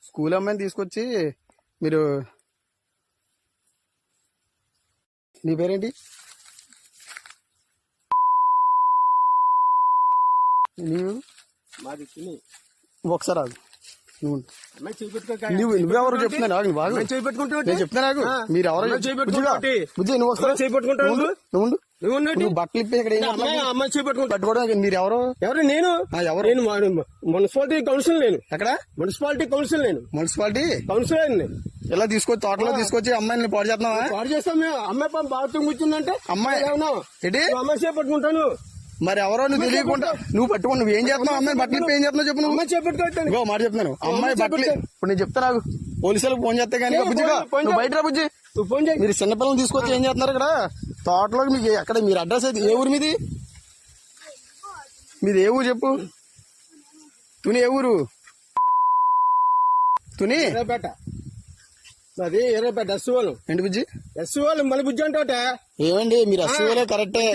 School అమ్మాయిని తీసుకొచ్చి మీరు నీ పేరేంటి? నీవు ఒకసారి ఆగు. నువ్వెవరు చెప్తున్నా నేను చెప్తున్నా నాకు మీరు ఎవరో బుజ్జి నువ్వు వస్తావు నువ్వు బట్టలు ఇప్పి ఇక్కడ పట్టుకోవడం మీరు ఎవరు? నేను ఎవరు? Municipality council. నేను ఎక్కడ? Municipality council. నేను మున్సిపాలిటీ కౌన్సిలర్. ఇలా తీసుకొచ్చి తోటలో తీసుకొచ్చి అమ్మాయిని పాడు చేస్తున్నావా? పాడు చేస్తాం మేము. అమ్మాయి బాత్రూమ్ కూర్చుందంటే అమ్మాయి ఏంటి అమ్మాయి చేపట్టుకుంటాను. మరి ఎవరో నువ్వు తెలియకుండా నువ్వు పట్టుకుని నువ్వు ఏం చేస్తున్నావు? అమ్మాయి బట్టలు ఇప్పి ఏం చేస్తున్నావు చెప్పు. నువ్వు అమ్మాయి చేపట్టుకుంటాను. మాట చెప్తున్నాను. అమ్మాయి బట్టలు ఇప్పుడు నేను చెప్తా నాకు పోలీసులకు ఫోన్ చేస్తే కానీ బుజ్జిగా నువ్వు బయట రా బుజ్జి. మీరు చిన్నపిల్లలు తీసుకొచ్చి ఏం చేస్తున్నారు ఇక్కడ తోటలో? మీకు ఎక్కడ మీరు అడ్రస్ అయితే ఏ ఊరు మీది? మీది ఏ ఊరు చెప్పు. తుని ఏ ఊరు? తుని అది ఎర్రపేట ఎస్సీఓలు. ఏంటి బుజ్జి? ఎస్సీఓలు మళ్ళీ బుజ్జి అంటే ఏమండి మీరు ఎస్సీఓలే కరెక్టే.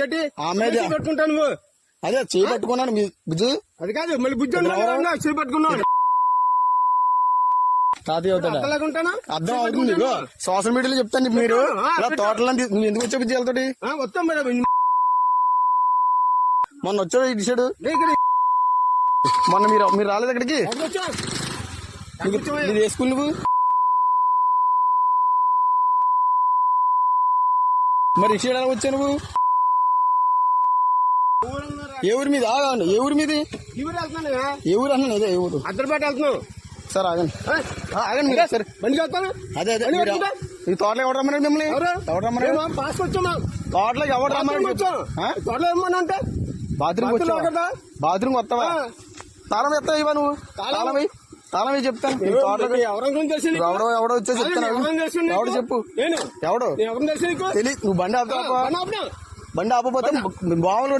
ఆమె పెట్టుకుంటాను నువ్వు అదే చేయి పట్టుకున్నాను మీ బుజ్జి. అది కాదు మళ్ళీ బుజ్జి చేయి పట్టుకున్నావు. తాతయ్య అవుతాడా? అర్థం అవుతుంది. సోషల్ మీడియాలో చెప్తాను మీరు ఇలా తోటలో నువ్వు ఎందుకు వచ్చే బుజ్జి వెళ్తాడు? వస్తాం మేడం. మొన్న వచ్చాడు ఇటు సైడు. మొన్న మీరు రాలేదు అక్కడికి. మీరు వేసుకుని నువ్వు మరి ఇటు సైడ్ ఎలా వచ్చావు నువ్వు? ఏ ఊరి మీద? ఏ ఊరి మీది? ఏ ఊరు అన్నాను. అదే ఏ ఊరు? అద్దరిపేట వెళ్తున్నావు. సార్ ఆగండి ఆగండి మీరు సరే బండి వెళ్తాను. అదే అదే ఈ తోటలో ఎవరు రమ్మన్నాడు మిమ్మల్ని? ఎవరు రమ్మన్నాడు? పాస్ వచ్చామా తోటలోకి ఎవరు రమ్మన్నాడు? తోటలో ఏమన్నా అంటే బాత్రూమ్ వచ్చావా? బాత్రూమ్ వస్తావా? తాళం ఎత్తావా ఇవా నువ్వు? తాళం చెప్తాను. ఎవడో వచ్చేసి చెప్తాను. ఎవడు చెప్పు ఎవడు తెలియదు. నువ్వు బండి ఆపుతావా? బండి ఆపపోతే బావులు